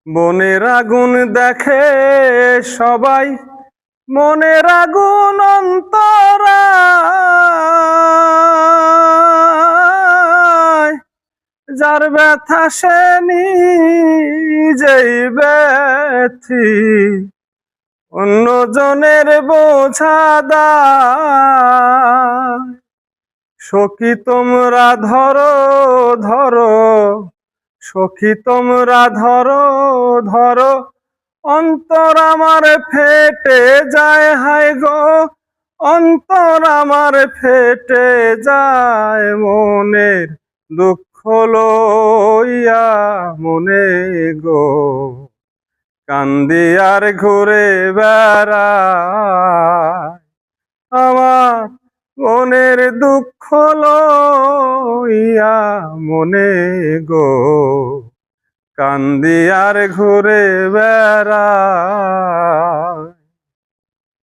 বনের আগুন দেখে সবাই, মনের আগুন অন্তরায়, যার ব্যথা সে নিজেই ব্যথি, অন্য জনের বোঝা দায়। সখী তোমরা ধরো ধরো, সখী তোমরা ধরো ধরো, অন্তর আমার ফেটে যায়, হায় গো অন্তর আমার ফেটে যায়, মনের দুঃখ লইয়া মনে গো কান্দি আর ঘুরে বেড়ায়। আমার মনের দুঃখ লইয়া মনে গো, কান্দি আর ঘুরে বেড়ায়।